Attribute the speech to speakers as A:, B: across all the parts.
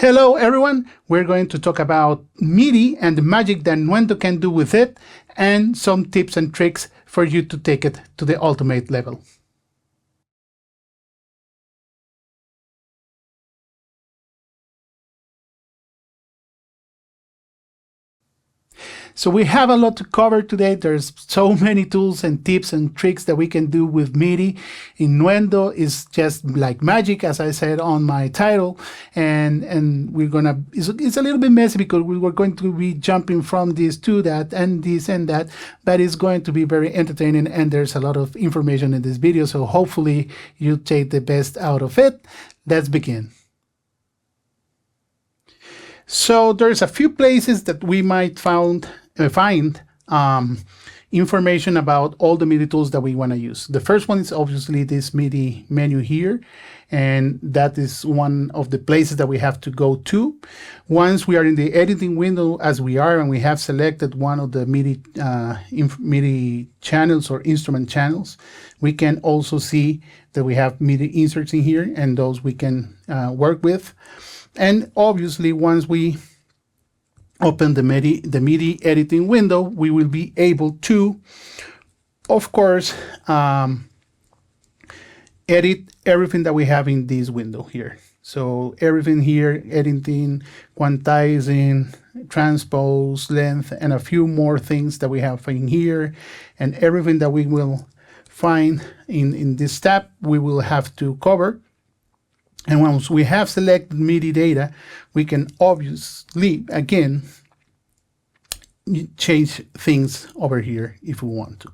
A: Hello everyone, we're going to talk about MIDI and the magic that Nuendo can do with it, and some tips and tricks for you to take it to the ultimate level. So we have a lot to cover today. There's so many tools and tips and tricks that we can do with MIDI. In Nuendo is just like magic, as I said on my title, and we're gonna. It's a little bit messy because we were going to be jumping from this to that and this and that, but it's going to be very entertaining, and there's a lot of information in this video. So hopefully you take the best out of it. Let's begin. So there's a few places that we might find information about all the MIDI tools that we want to use. The first one is obviously this MIDI menu here, and that is one of the places that we have to go to. Once we are in the editing window, as we are, and we have selected one of the MIDI channels or instrument channels, we can also see that we have MIDI inserts in here, and those we can work with. And obviously, once we open the MIDI editing window, we will be able to, of course, edit everything that we have in this window here. So everything here, editing, quantizing, transpose, length, and a few more things that we have in here, and everything that we will find in this tab, we will have to cover. And once we have selected MIDI data, we can obviously, again, change things over here if we want to.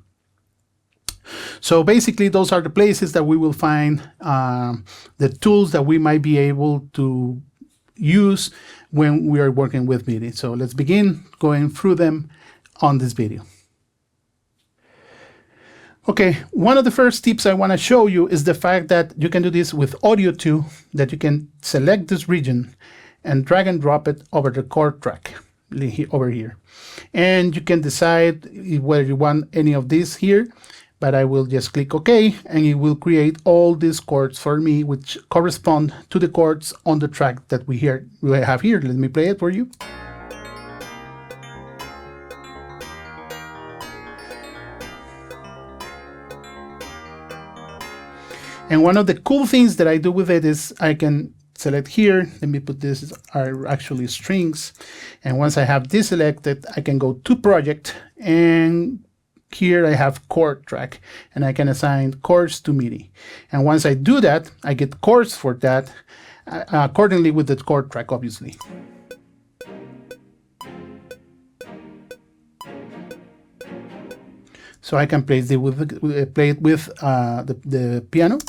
A: So basically, those are the places that we will find the tools that we might be able to use when we are working with MIDI. So let's begin going through them on this video. Okay, one of the first tips I want to show you is the fact that you can do this with audio too, that you can select this region and drag and drop it over the chord track over here. And you can decide whether you want any of these here, but I will just click OK, and it will create all these chords for me, which correspond to the chords on the track that we have here. Let me play it for you. And one of the cool things that I do with it is I can select here. Let me put this are actually strings. And once I have this selected, I can go to project, and here I have chord track, and I can assign chords to MIDI. And once I do that, I get chords for that accordingly with the chord track, obviously. So I can play it with the piano.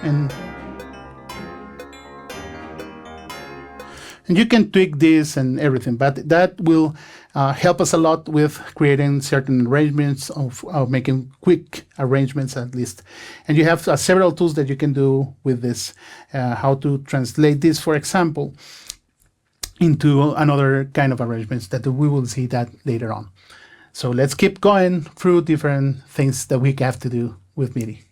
A: And you can tweak this and everything, but that will help us a lot with creating certain arrangements, of making quick arrangements at least. And you have several tools that you can do with this, how to translate this, for example, into another kind of arrangements that we will see that later on. So let's keep going through different things that we have to do with MIDI.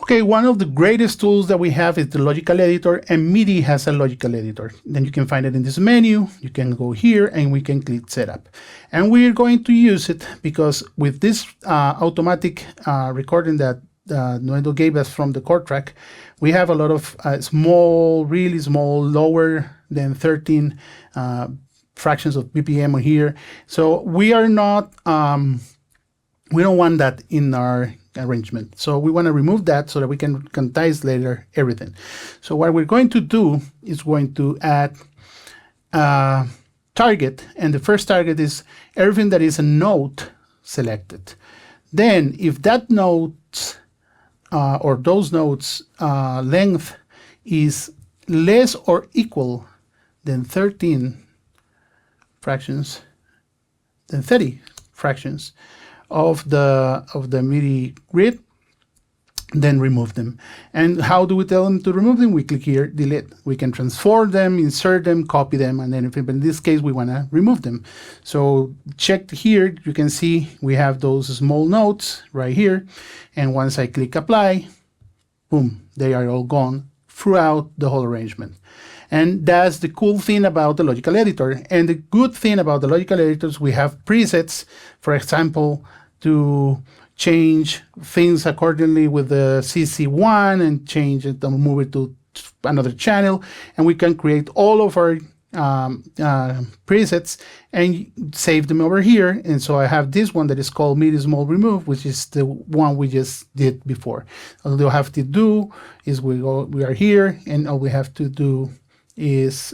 A: Okay, one of the greatest tools that we have is the logical editor, and MIDI has a logical editor. Then you can find it in this menu. You can go here and we can click setup. And we're going to use it because with this automatic recording that Nuendo gave us from the chord track, we have a lot of small, really small, lower than 13 fractions of BPM here. So we are not, we don't want that in our arrangement. So we want to remove that so that we can quantize later everything. So what we're going to do is going to add target, and the first target is everything that is a note selected. Then if that note or those notes length is less or equal than 13 fractions, than 30 fractions of the MIDI grid, then remove them. And how do we tell them to remove them? We click here, delete. We can transform them, insert them, copy them, and then if in this case we want to remove them. So check here, you can see we have those small notes right here. And once I click apply, boom, they are all gone throughout the whole arrangement. And that's the cool thing about the logical editor. And the good thing about the logical editors, we have presets, for example, to change things accordingly with the CC1 and change it and move it to another channel. And we can create all of our presets and save them over here. And so I have this one that is called Midi Small Remove, which is the one we just did before. All we have to do is we are here, and all we have to do is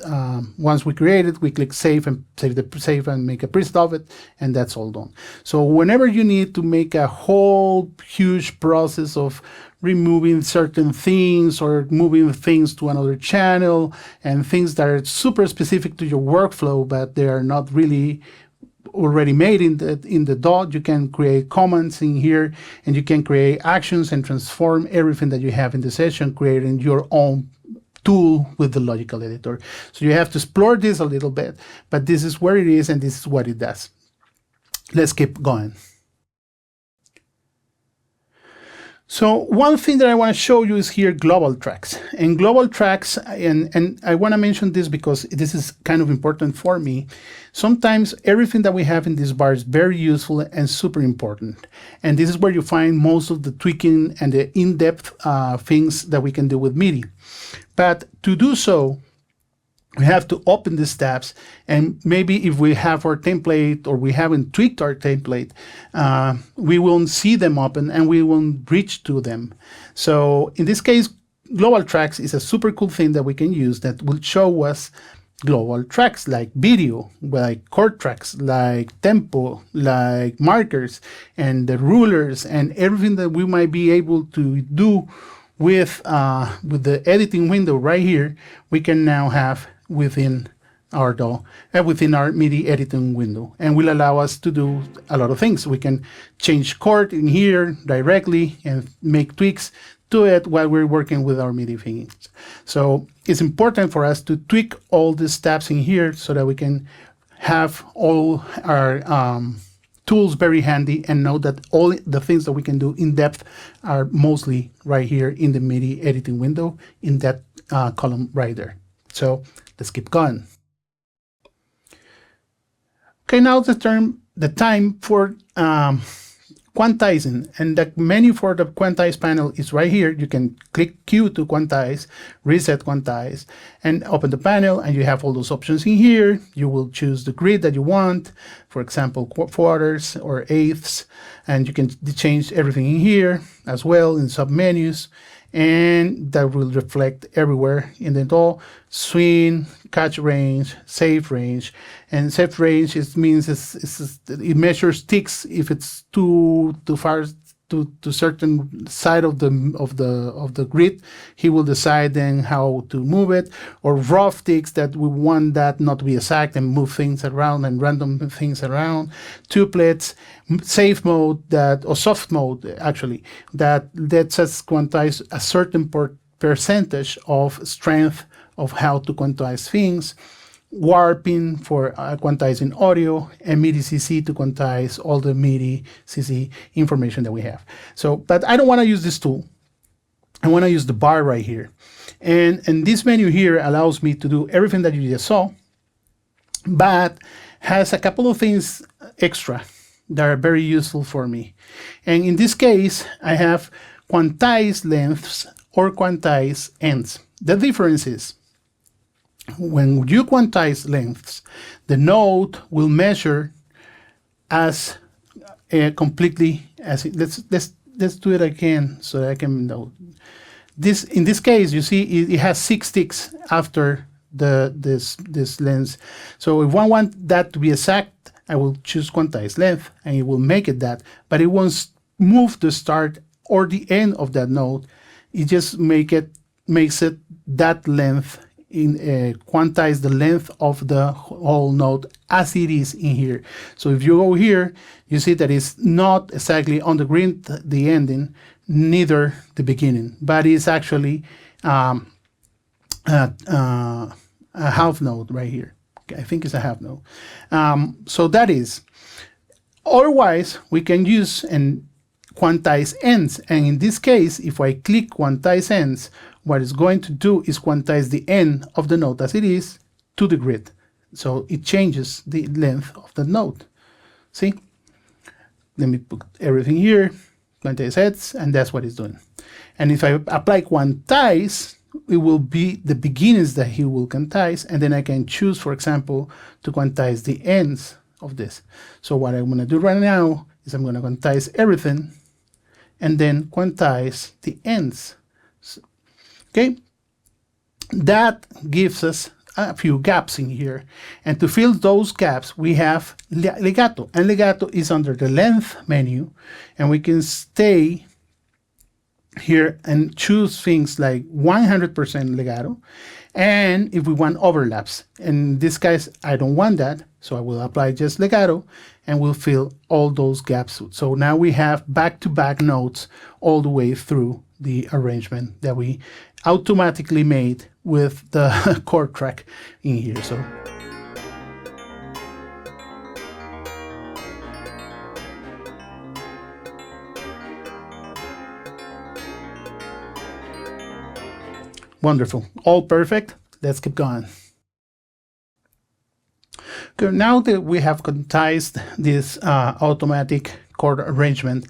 A: once we create it, we click save and save and make a preset of it, and that's all done. So whenever you need to make a whole huge process of removing certain things or moving things to another channel and things that are super specific to your workflow, but they are not really already made in the dot, you can create comments in here, and you can create actions and transform everything that you have in the session, creating your own tool with the logical editor. So you have to explore this a little bit, but this is where it is and this is what it does. Let's keep going. So one thing that I want to show you is here global tracks. And global tracks, and I want to mention this because this is kind of important for me. Sometimes everything that we have in this bar is very useful and super important. And this is where you find most of the tweaking and the in-depth things that we can do with MIDI. But to do so, we have to open these tabs, and maybe if we have our template or we haven't tweaked our template, we won't see them open and we won't reach to them. So in this case, global tracks is a super cool thing that we can use that will show us global tracks like video, like chord tracks, like tempo, like markers, and the rulers, and everything that we might be able to do with the editing window right here, we can now have within our DAW, within our MIDI editing window, and will allow us to do a lot of things. We can change chord in here directly and make tweaks to it while we're working with our MIDI things. So it's important for us to tweak all these tabs in here so that we can have all our tools very handy and know that all the things that we can do in depth are mostly right here in the MIDI editing window in that column right there. So let's keep going. Okay, now the time for quantizing, and the menu for the Quantize panel is right here. You can click Q to quantize, reset quantize, and open the panel, and you have all those options in here. You will choose the grid that you want, for example, quarters or eighths, and you can change everything in here as well in submenus, and that will reflect everywhere in the DAW. Swing, catch range, save range, and save range means it measures ticks. If it's too far to certain side of the grid, he will decide then how to move it. Or rough ticks that we want that not to be exact and move things around and random things around. Tuplets, safe mode or soft mode actually, that lets us quantize a certain percentage of strength of how to quantize things. Warping for quantizing audio, and MIDI CC to quantize all the MIDI CC information that we have. So, but I don't want to use this tool. I want to use the bar right here. And this menu here allows me to do everything that you just saw, but has a couple of things extra that are very useful for me. And in this case, I have quantize lengths or quantize ends. The difference is, when you quantize lengths, the node will measure as completely as it, let's do it again so that I can know. This in this case, you see it has 6 ticks after this length. So if I want that to be exact, I will choose quantize length and it will make it that, but it won't move the start or the end of that node. It just makes it that length quantize the length of the whole note as it is in here. So if you go here, you see that it's not exactly on the grid, the ending, neither the beginning, but it's actually a half note right here. I think it's a half note. So that is. Otherwise, we can use and Quantize Ends, and in this case, if I click Quantize Ends, what it's going to do is quantize the end of the note as it is to the grid. So it changes the length of the note. See? Let me put everything here, Quantize Ends, and that's what it's doing. And if I apply Quantize, it will be the beginnings that he will quantize, and then I can choose, for example, to quantize the ends of this. So what I'm going to do right now is I'm going to quantize everything and then quantize the ends. So, okay, that gives us a few gaps in here, and to fill those gaps we have Legato, and Legato is under the length menu, and we can stay here and choose things like 100% legato, and if we want overlaps. In this case, I don't want that, so I will apply just legato and we'll fill all those gaps. So now we have back-to-back notes all the way through the arrangement that we automatically made with the chord track in here. So wonderful, all perfect. Let's keep going. Okay, now that we have quantized this automatic chord arrangement,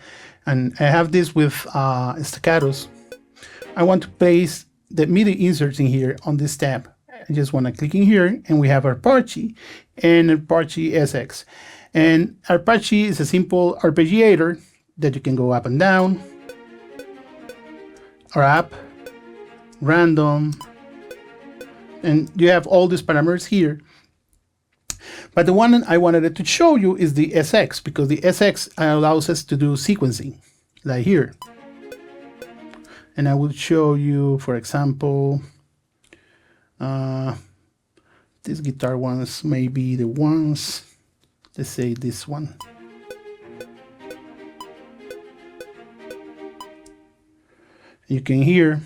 A: and I have this with staccatos, I want to place the Midi inserts in here on this tab. I just want to click in here, and we have Arpache and Arpache SX. And Arpache is a simple arpeggiator that you can go up and down, or up, random, and you have all these parameters here. But the one I wanted to show you is the SX, because the SX allows us to do sequencing, like here. And I will show you, for example, these guitar ones may be the ones, let's say this one. You can hear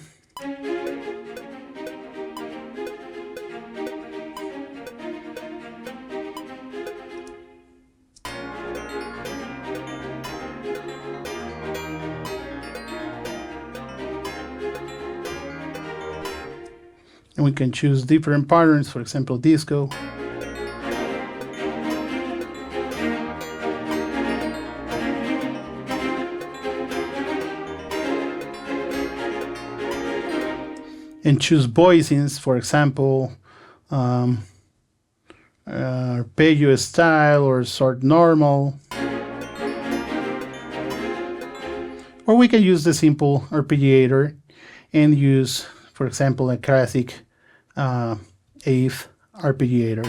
A: and we can choose different patterns, for example, disco. And choose voicings, for example, arpeggio style or sort normal. Or we can use the simple arpeggiator and use, for example, a classic eighth arpeggiator.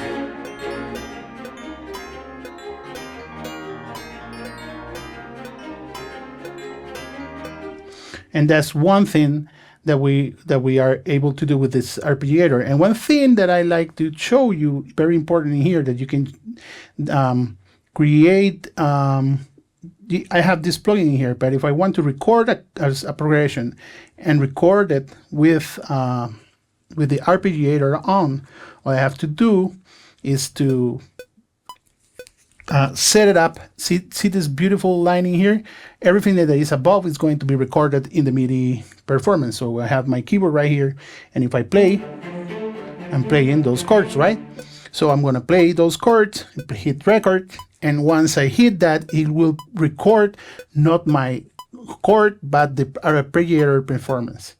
A: And that's one thing that we are able to do with this arpeggiator. And one thing that I like to show you, very important in here, that you can create. I have this plugin in here, but if I want to record a progression and record it with the arpeggiator on, all I have to do is to set it up. See this beautiful line in here? Everything that is above is going to be recorded in the MIDI performance. So I have my keyboard right here, and if I play, I'm playing those chords, right? So I'm going to play those chords, hit record, and once I hit that, it will record not my chord, but the arpeggiator performance.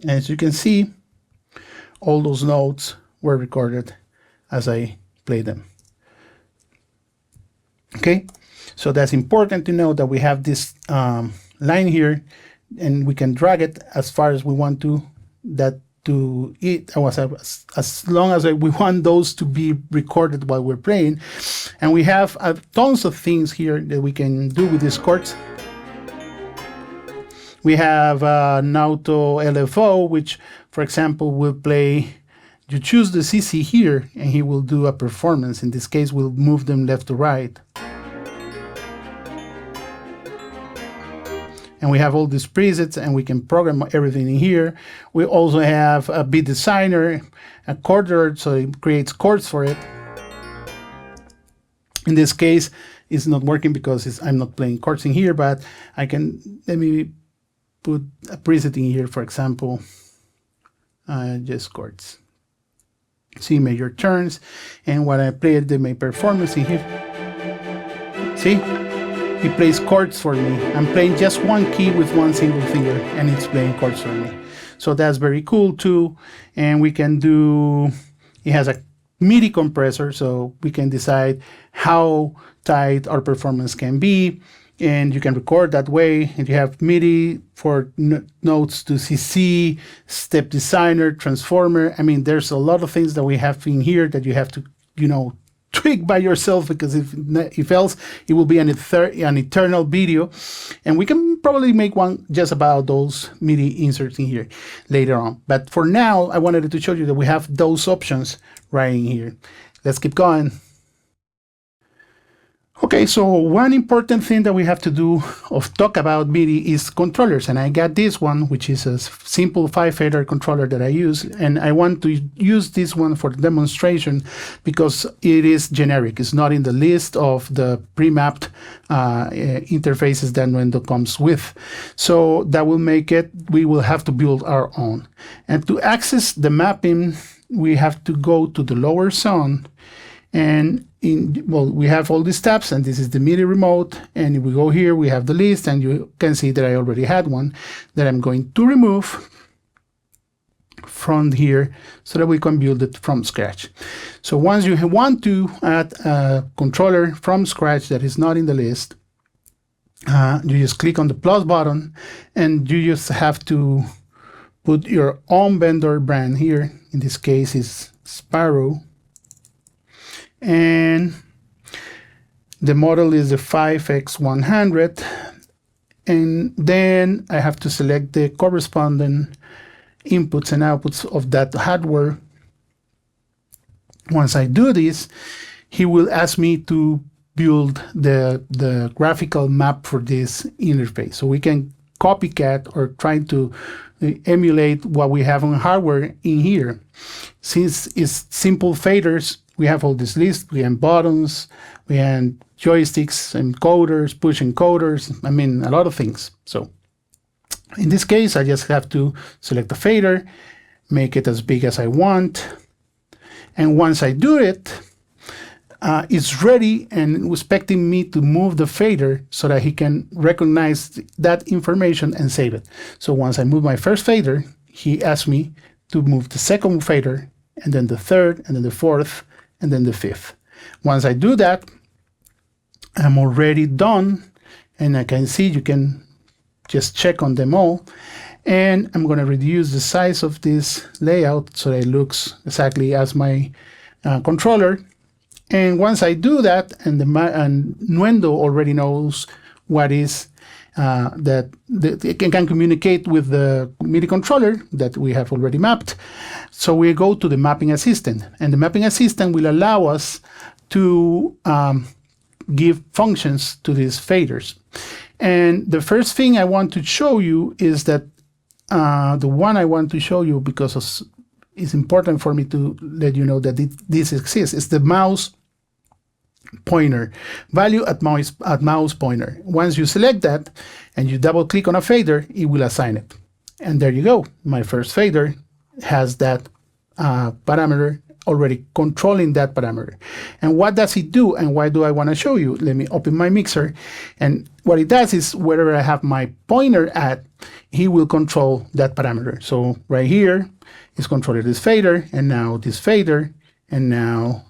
A: As you can see, all those notes were recorded as I played them. Okay, so that's important to know that we have this line here, and we can drag it as far as we want to. That to it, as long as we want those to be recorded while we're playing. And we have tons of things here that we can do with these chords. We have an auto LFO, which, for example, will play. You choose the CC here, and he will do a performance. In this case, we'll move them left to right. And we have all these presets, and we can program everything in here. We also have a beat designer, a chorder, so it creates chords for it. In this case, it's not working because I'm not playing chords in here, but I can, let me put a preset in here, for example, just chords. C major turns, and when I play my performance in here, see? He plays chords for me. I'm playing just one key with one single finger, and it's playing chords for me. So that's very cool too. And we can do, it has a MIDI compressor, so we can decide how tight our performance can be. And you can record that way. And you have MIDI for notes to CC, step designer, transformer. I mean, there's a lot of things that we have in here that you have to, tweak by yourself, because if else it will be an eternal video. And we can probably make one just about those MIDI inserts in here later on. But for now, I wanted to show you that we have those options right in here. Let's keep going. Okay, so one important thing that we have to do talk about MIDI is controllers, and I got this one, which is a simple 5-fader controller that I use, and I want to use this one for the demonstration because it is generic. It's not in the list of the pre-mapped interfaces that Nuendo comes with. So that will make it, we will have to build our own. And to access the mapping, we have to go to the lower zone, and we have all these tabs, and this is the MIDI remote, and if we go here, we have the list, and you can see that I already had one that I'm going to remove from here so that we can build it from scratch. So once you want to add a controller from scratch that is not in the list, you just click on the plus button, and you just have to put your own vendor brand here. In this case is Sparrow. And the model is the 5X100, and then I have to select the corresponding inputs and outputs of that hardware. Once I do this, he will ask me to build the graphical map for this interface, so we can copycat or try to emulate what we have on hardware in here. Since it's simple faders, we have all this list. We have buttons, we have joysticks, encoders, push encoders, I mean, a lot of things. So in this case, I just have to select the fader, make it as big as I want. And once I do it, it's ready and expecting me to move the fader so that he can recognize that information and save it. So once I move my first fader, he asks me to move the second fader, and then the third, and then the fourth, and then the fifth. Once I do that, I'm already done, and I can see, you can just check on them all. And I'm going to reduce the size of this layout so that it looks exactly as my controller. And once I do that, and Nuendo already knows what is that it can communicate with the MIDI controller that we have already mapped. So we go to the mapping assistant, and the mapping assistant will allow us to give functions to these faders. And the first thing I want to show you is that the one I want to show you, because it's important for me to let you know that this exists, is the mouse pointer, value at mouse pointer. Once you select that and you double click on a fader, it will assign it. And there you go. My first fader has that parameter already controlling that parameter. And what does it do, and why do I want to show you? Let me open my mixer. And what it does is, wherever I have my pointer at, he will control that parameter. So right here is controlling this fader, and now this fader, and now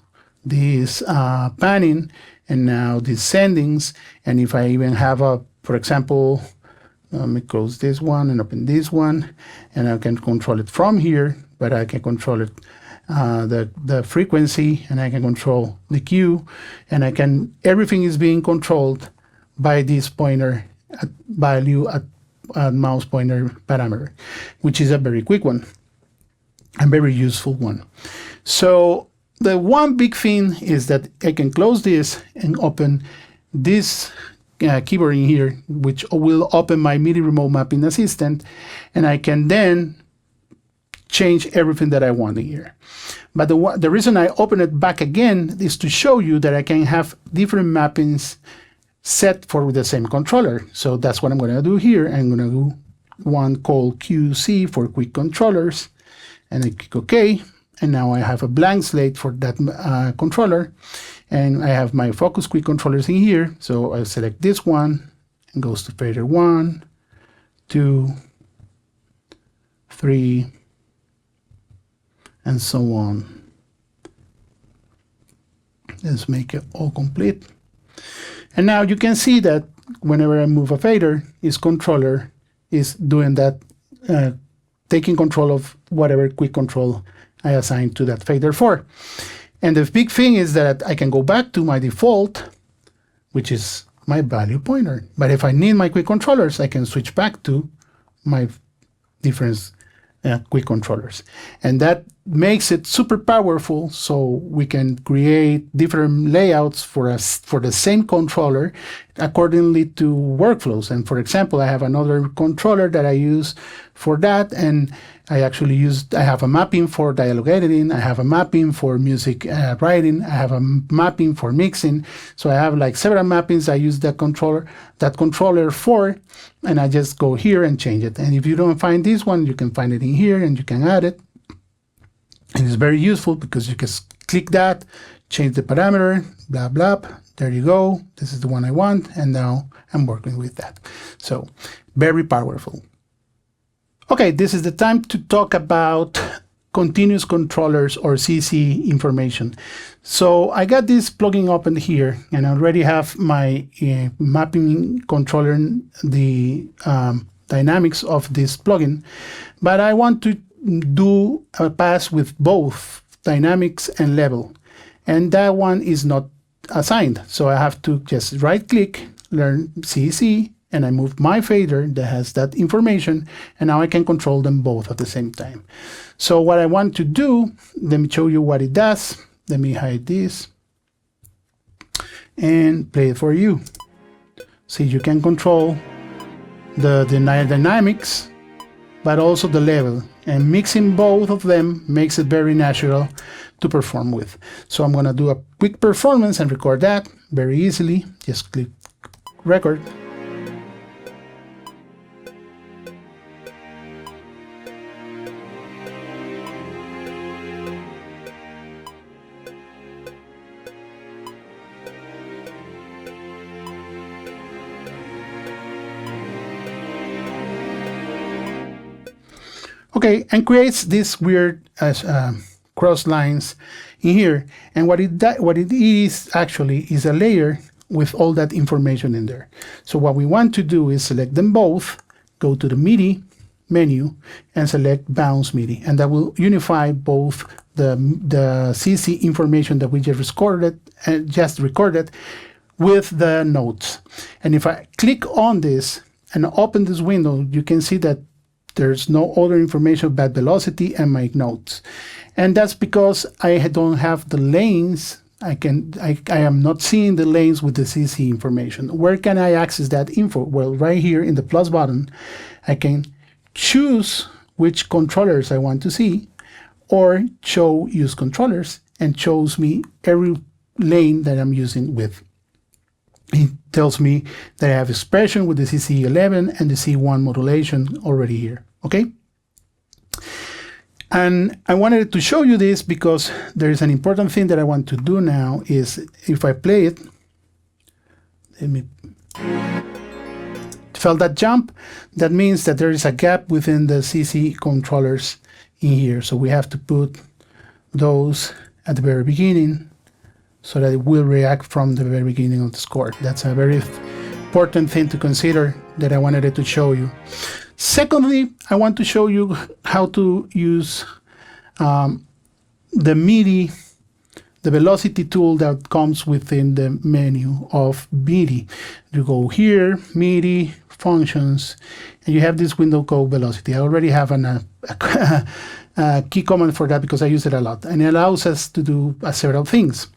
A: this panning, and now these sendings. And if I even have for example, Let me close this one and open this one, and I can control it from here, but I can control it the frequency, and I can control the Q, and everything is being controlled by this pointer value at mouse pointer parameter, which is a very quick one and very useful one. So the one big thing is that I can close this and open this keyboard in here, which will open my MIDI remote mapping assistant, and I can then change everything that I want in here. But the reason I open it back again is to show you that I can have different mappings set for the same controller. So that's what I'm going to do here. I'm going to do one called QC for quick controllers, and I click OK. And now I have a blank slate for that controller, and I have my focus quick controllers in here. So I select this one and goes to fader 1, 2, 3, and so on. Let's make it all complete. And now you can see that whenever I move a fader, its controller is doing that, taking control of whatever quick control I assign to that fader for. And the big thing is that I can go back to my default, which is my value pointer. But if I need my quick controllers, I can switch back to my different quick controllers. And that makes it super powerful, so we can create different layouts for the same controller accordingly to workflows. And for example, I have another controller that I use for that, and I have a mapping for dialogue editing, I have a mapping for music writing, I have a mapping for mixing. So I have like several mappings I use that controller for, and I just go here and change it. And if you don't find this one, you can find it in here and you can add it. And it's very useful because you can click that, change the parameter, blah, blah, there you go. This is the one I want, and now I'm working with that. So very powerful. Okay, this is the time to talk about continuous controllers or CC information. So I got this plugin open here, and I already have my mapping controller, the dynamics of this plugin, but I want to do a pass with both dynamics and level, and that one is not assigned. So I have to just right click, learn CC, and I move my fader that has that information, and now I can control them both at the same time. So what I want to do, let me show you what it does. Let me hide this and play it for you. See, you can control the dynamics, but also the level, and mixing both of them makes it very natural to perform with. So I'm gonna do a quick performance and record that very easily. Just click record. Okay, and creates this weird cross lines in here. And what it is actually is a layer with all that information in there. So what we want to do is select them both, go to the MIDI menu, and select Bounce MIDI, and that will unify both the CC information that we just recorded with the notes. And if I click on this and open this window, you can see that there's no other information but velocity and my notes. And that's because I don't have the lanes. I am not seeing the lanes with the CC information. Where can I access that info? Well, right here in the plus button, I can choose which controllers I want to see, or show use controllers, and shows me every lane that I'm using with. It tells me that I have expression with the CC11 and the C1 modulation already here, okay? And I wanted to show you this because there is an important thing that I want to do now is if I play it, let me felt that jump, that means that there is a gap within the CC controllers in here. So we have to put those at the very beginning so that it will react from the very beginning of the score. That's a very important thing to consider that I wanted to show you. Secondly, I want to show you how to use the MIDI, the velocity tool that comes within the menu of MIDI. You go here, MIDI, functions, and you have this window called velocity. I already have a key command for that because I use it a lot, and it allows us to do several things.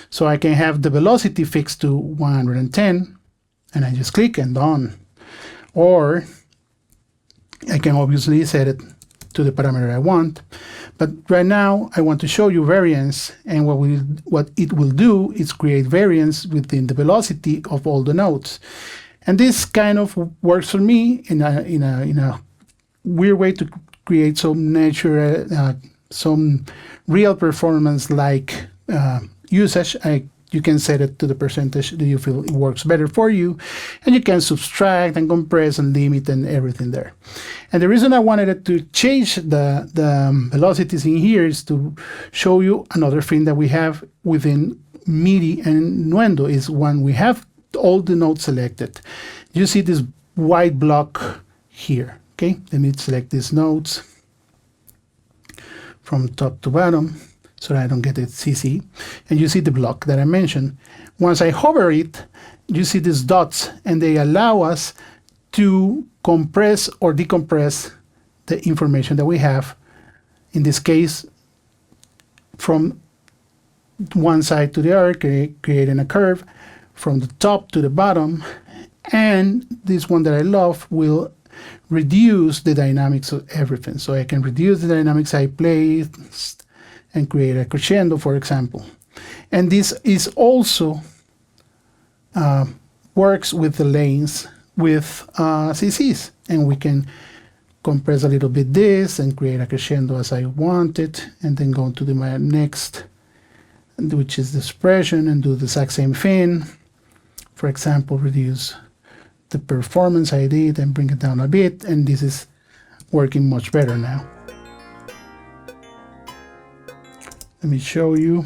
A: So I can have the velocity fixed to 110, and I just click and done. Or I can obviously set it to the parameter I want. But right now I want to show you variance, and what it will do is create variance within the velocity of all the notes. And this kind of works for me in a weird way to create some natural, some real performance like usage. You can set it to the percentage that you feel it works better for you, and you can subtract and compress and limit and everything there. And the reason I wanted it to change the velocities in here is to show you another thing that we have within MIDI and Nuendo is when we have all the notes selected. You see this white block here. Okay, let me select these notes from top to bottom, so that I don't get it CC. And you see the block that I mentioned. Once I hover it, you see these dots, and they allow us to compress or decompress the information that we have, in this case, from one side to the other, creating a curve from the top to the bottom. And this one that I love will reduce the dynamics of everything. So I can reduce the dynamics I play and create a crescendo, for example. And this is also works with the lanes with CCs, and we can compress a little bit this and create a crescendo as I want it, and then go to my next, which is the expression, and do the exact same thing. For example, reduce the performance I did and bring it down a bit, and this is working much better now. Let me show you.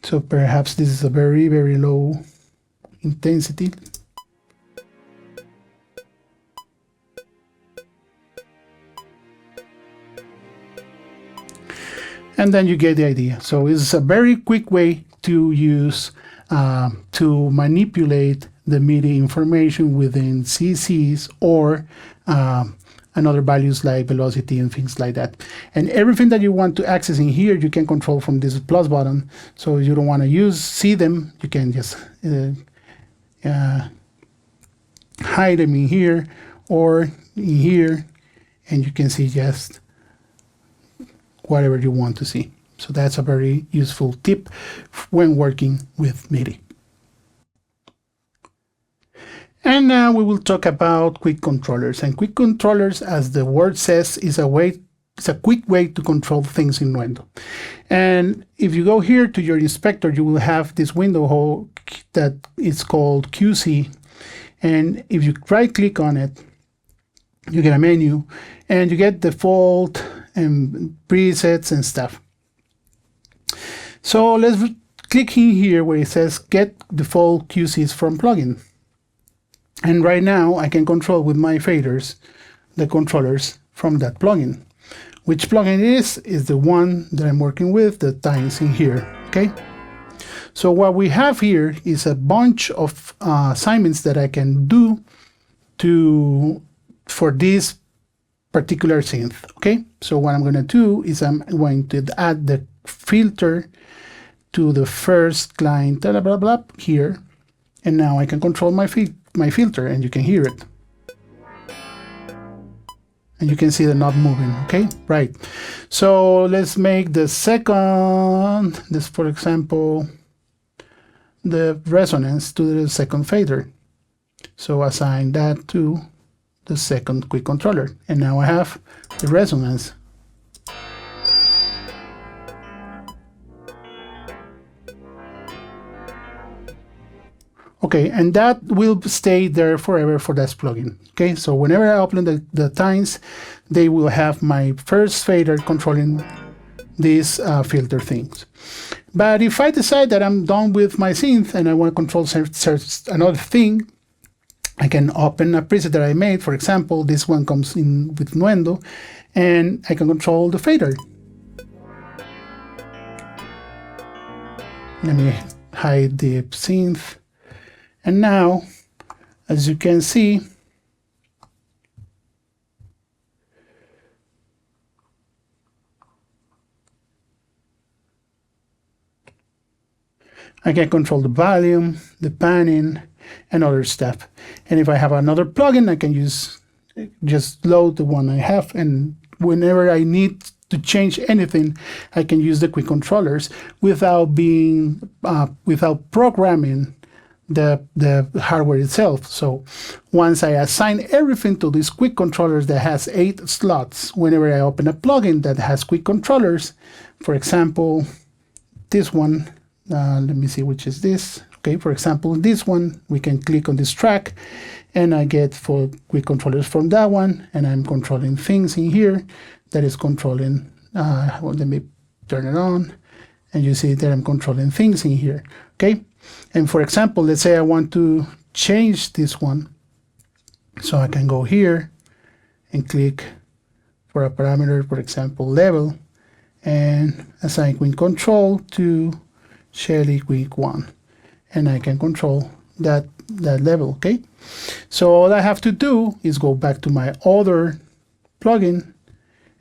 A: So perhaps this is a very, very low intensity. And then you get the idea. So it's a very quick way to use, to manipulate the MIDI information within CCs or another values like velocity and things like that. And everything that you want to access in here, you can control from this plus button. So if you don't want to see them, you can just hide them in here or in here, and you can see just whatever you want to see. So that's a very useful tip when working with MIDI. And now we will talk about quick controllers. And quick controllers, as the word says, is a quick way to control things in Nuendo. And if you go here to your inspector, you will have this window that is called QC. And if you right click on it, you get a menu, and you get default and presets and stuff. So let's click in here where it says get default QCs from plugin. And right now I can control with my faders the controllers from that plugin. Which plugin is the one that I'm working with, the times in here. Okay. So what we have here is a bunch of assignments that I can do for this particular synth. Okay, so what I'm going to do is I'm going to add the filter to the first client, blah, blah, blah, here, and now I can control my filter, and you can hear it, and you can see the knob moving. Okay, right. So let's make the second, this for example, the resonance to the second fader. So assign that to the second quick controller, and now I have the resonance. Okay, and that will stay there forever for that plugin. Okay, so whenever I open the tines, they will have my first fader controlling these filter things. But if I decide that I'm done with my synth and I want to control another thing, I can open a preset that I made. For example, this one comes in with Nuendo, and I can control the fader. Let me hide the synth. And now, as you can see, I can control the volume, the panning, and other stuff. And if I have another plugin, I can just load the one I have, and whenever I need to change anything, I can use the quick controllers without programming the hardware itself. So once I assign everything to these quick controllers that has 8 slots, whenever I open a plugin that has quick controllers, for example, this one, let me see which is this. Okay, for example, this one, we can click on this track and I get for quick controllers from that one, and I'm controlling things in here that is controlling, well, let me turn it on, and you see that I'm controlling things in here. Okay, and for example, let's say I want to change this one, so I can go here and click for a parameter, for example, level, and assign quick control to Shelly quick 1, and I can control that level. Okay, so all I have to do is go back to my other plugin,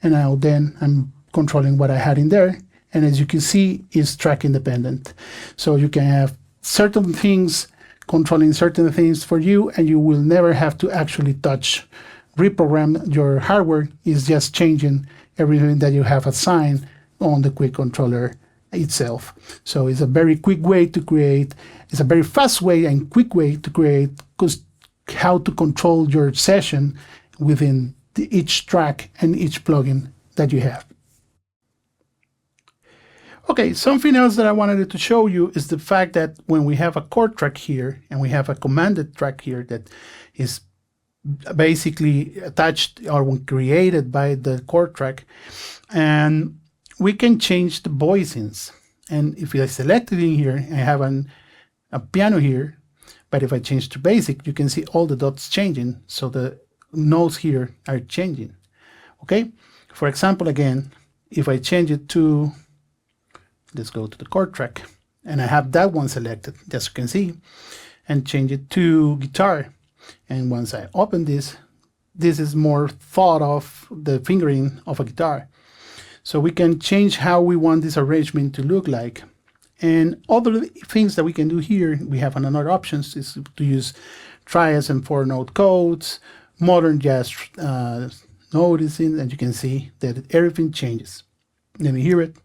A: and I'm controlling what I had in there, and as you can see, it's track independent. So you can have certain things controlling certain things for you, and you will never have to actually reprogram your hardware. It's just changing everything that you have assigned on the quick controller itself. So it's a very quick way to create, it's a very fast way and quick way to create how to control your session within each track and each plugin that you have. Okay, something else that I wanted to show you is the fact that when we have a chord track here and we have a commanded track here that is basically attached or created by the chord track, and we can change the voicings. And if I select it in here, I have a piano here, but if I change to basic, you can see all the dots changing. So the notes here are changing. Okay, for example, again, if I change it to, let's go to the chord track, and I have that one selected, as you can see, and change it to guitar. And once I open this is more thought of the fingering of a guitar. So we can change how we want this arrangement to look like. And other things that we can do here, we have another options, is to use triads and 4-note codes, modern jazz noticing, and you can see that everything changes. Let me hear it.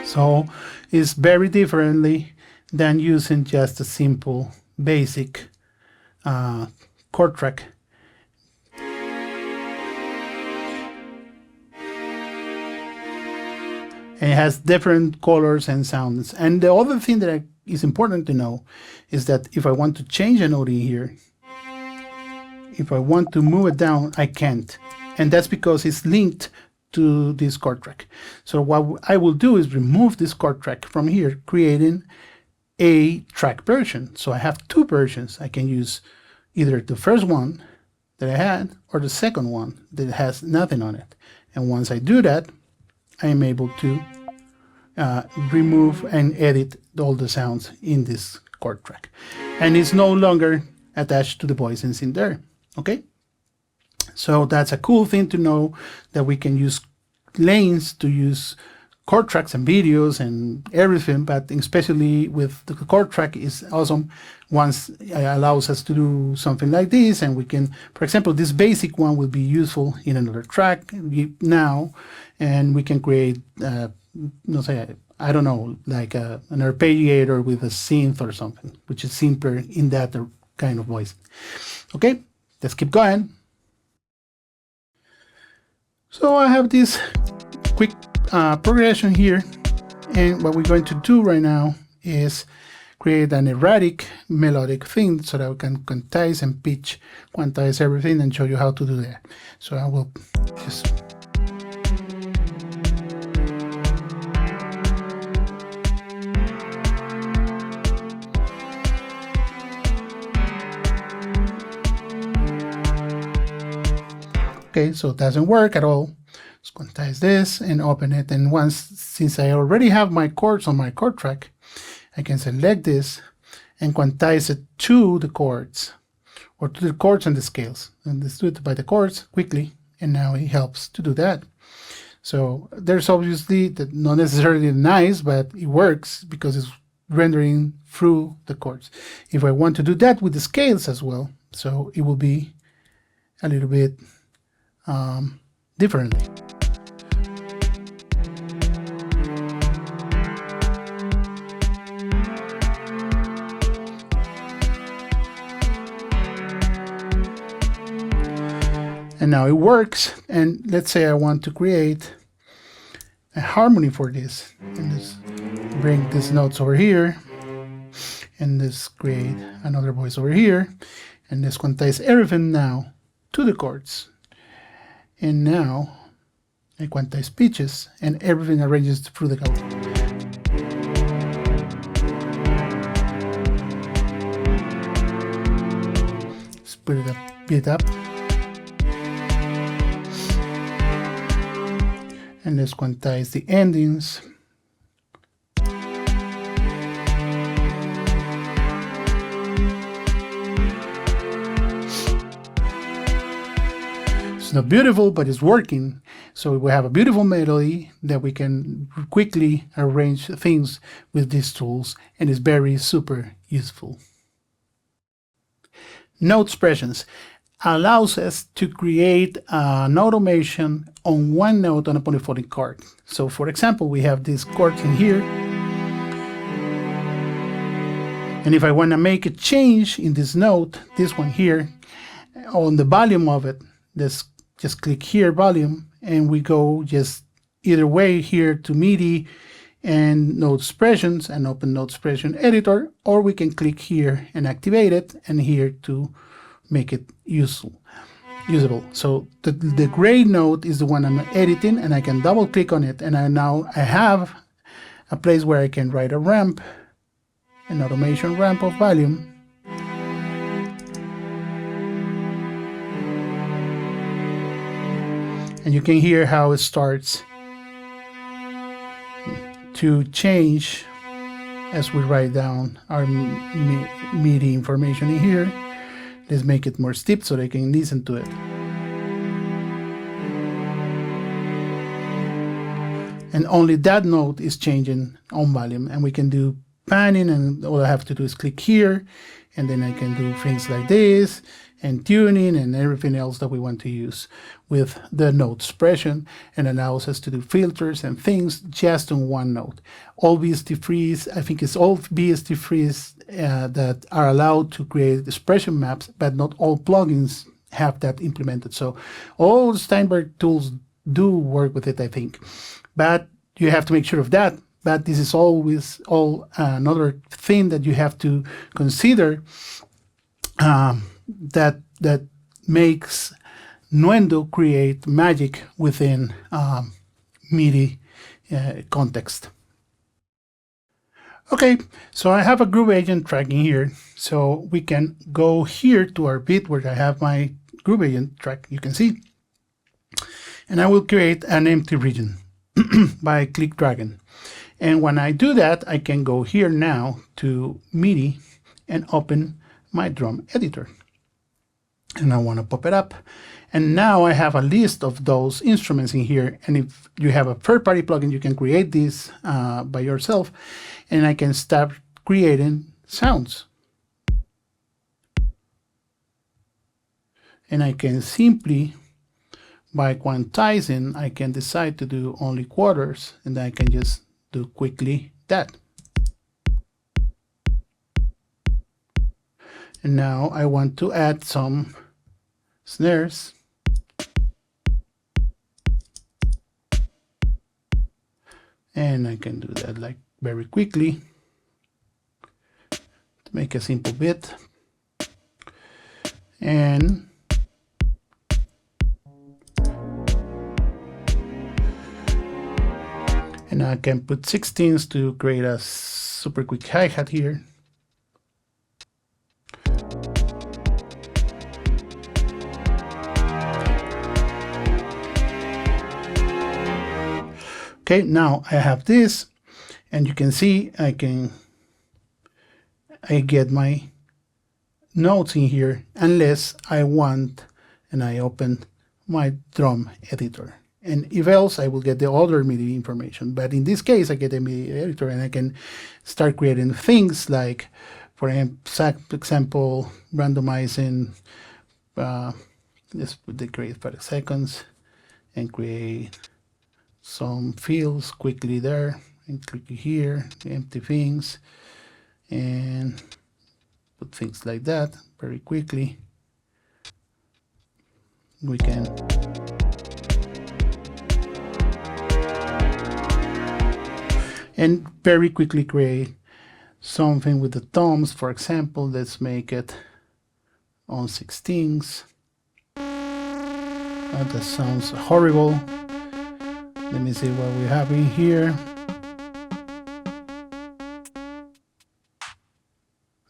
A: So it's very differently than using just a simple basic chord track. And it has different colors and sounds. And the other thing that is important to know is that if I want to change a note in here, if I want to move it down, I can't. And that's because it's linked to this chord track. So what I will do is remove this chord track from here, creating a track version. So I have two versions. I can use either the first one that I had or the second one that has nothing on it. And once I do that, I am able to remove and edit all the sounds in this chord track. And it's no longer attached to the voicings in there. Okay? So that's a cool thing to know, that we can use lanes to use chord tracks and videos and everything, but especially with the chord track is awesome once it allows us to do something like this. And we can, for example, this basic one will be useful in another track now, and we can create, no say, I don't know, like an arpeggiator with a synth or something, which is simpler in that kind of voice. Okay, let's keep going. So I have this quick progression here. And what we're going to do right now is create an erratic melodic thing so that we can quantize and pitch, quantize everything, and show you how to do that. So I will just okay, so it doesn't work at all. Let's quantize this and open it. And since I already have my chords on my chord track, I can select this and quantize it to the chords, or to the chords and the scales. And let's do it by the chords quickly. And now it helps to do that. So there's obviously that not necessarily nice, but it works because it's rendering through the chords. If I want to do that with the scales as well, so it will be a little bit differently. And now it works. And let's say I want to create a harmony for this. And just bring these notes over here. And let's create another voice over here. And let's quantize everything now to the chords. And now I quantize pitches, and everything arranges through the chord. Let's put it a bit up. And let's quantize the endings. It's not beautiful, but it's working. So we have a beautiful melody that we can quickly arrange things with these tools, and it's very super useful. Note expressions allows us to create an automation on one note on a polyphonic chord. So for example, we have these chords in here. And if I want to make a change in this note, this one here, on the volume of it, let's just click here, volume, and we go just either way here to MIDI and note expressions and open note expression editor, or we can click here and activate it, and here to make it usable. So the gray note is the one I'm editing, and I can double click on it, and now I have a place where I can write a ramp, an automation ramp of volume. And you can hear how it starts to change as we write down our MIDI information in here. Let's make it more steep so they can listen to it. And only that note is changing on volume, and we can do panning, and all I have to do is click here, and then I can do things like this, and tuning, and everything else that we want to use with the note expression, and allows us to do filters and things just on one note. All VST3s, I think it's all VST3s that are allowed to create expression maps, but not all plugins have that implemented. So all Steinberg tools do work with it, I think, but you have to make sure of that. But this is always another thing that you have to consider, that makes Nuendo create magic within MIDI context. Okay, so I have a groove agent tracking here, so we can go here to our beat where I have my groove agent track, you can see, and I will create an empty region by click dragging. And when I do that, I can go here now to MIDI and open my drum editor. And I want to pop it up. And now I have a list of those instruments in here. And if you have a third-party plugin, you can create this by yourself. And I can start creating sounds. And I can simply, by quantizing, I can decide to do only quarters, and then I can just do quickly that. And now I want to add some snares. And I can do that like very quickly to make a simple bit. And I can put 16s to create a super quick hi-hat here. Okay, now I have this, and you can see I get my notes in here unless I want, and I open my drum editor. And if else, I will get the other MIDI information. But in this case, I get the MIDI editor, and I can start creating things like, for example, randomizing. Let's put the create 5 seconds and create some fields quickly there, and click here, empty things, and put things like that very quickly. We can and very quickly create something with the toms. For example, let's make it on 16s. That sounds horrible. Let me see what we have in here.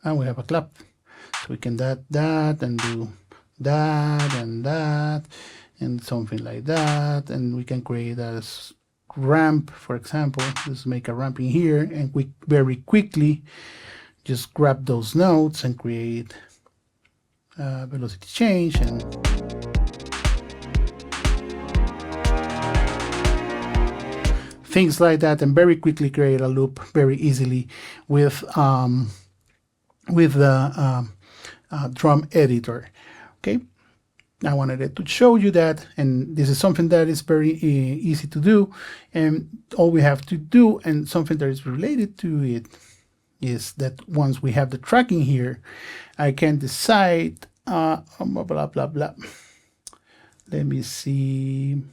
A: And we have a clap. So we can that and do that and something like that. And we can create a ramp, for example. Let's make a ramp in here, and we very quickly just grab those notes and create velocity change and things like that, and very quickly create a loop very easily with the drum editor. Okay, I wanted to show you that, and this is something that is very easy to do, and all we have to do, and something that is related to it, is that once we have the tracking here, I can decide blah blah blah. Let me see.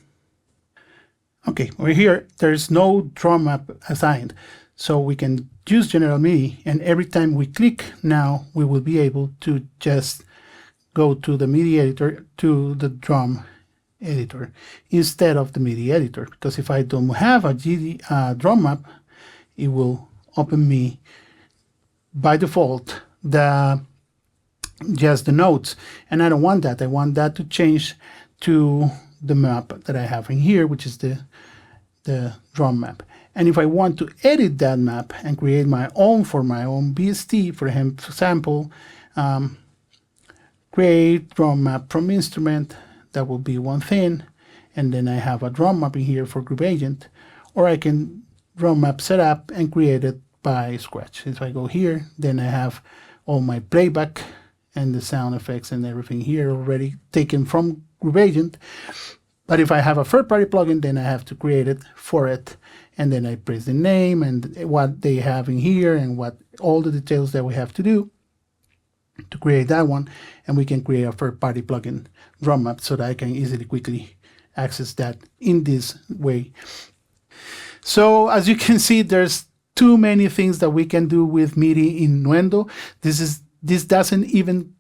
A: Okay, over here, there's no drum map assigned. So we can use General MIDI, and every time we click now, we will be able to just go to the MIDI editor, to the drum editor, instead of the MIDI editor. Because if I don't have a drum map, it will open me, by default, just the notes. And I don't want that. I want that to change to the map that I have in here, which is the drum map. And if I want to edit that map and create my own for my own BST, for example, create drum map from instrument, that will be one thing. And then I have a drum map in here for group agent, or I can drum map setup and create it by scratch. If I go here, then I have all my playback and the sound effects and everything here already taken from group agent. But if I have a third-party plugin, then I have to create it for it, and then I press the name and what they have in here and what all the details that we have to do to create that one, and we can create a third-party plugin drum map so that I can easily, quickly access that in this way. So as you can see, there's too many things that we can do with MIDI in Nuendo. This doesn't even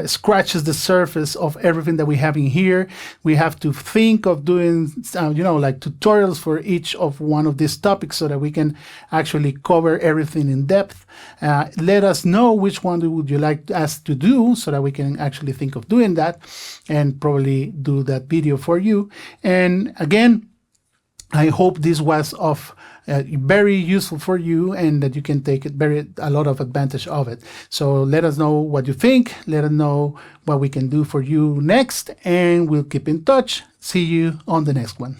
A: scratches the surface of everything that we have in here. We have to think of doing, like tutorials for each of one of these topics so that we can actually cover everything in depth. Let us know which one would you like us to do so that we can actually think of doing that and probably do that video for you. And again, I hope this was of very useful for you and that you can take a lot of advantage of it. So let us know what you think. Let us know what we can do for you next, and we'll keep in touch. See you on the next one.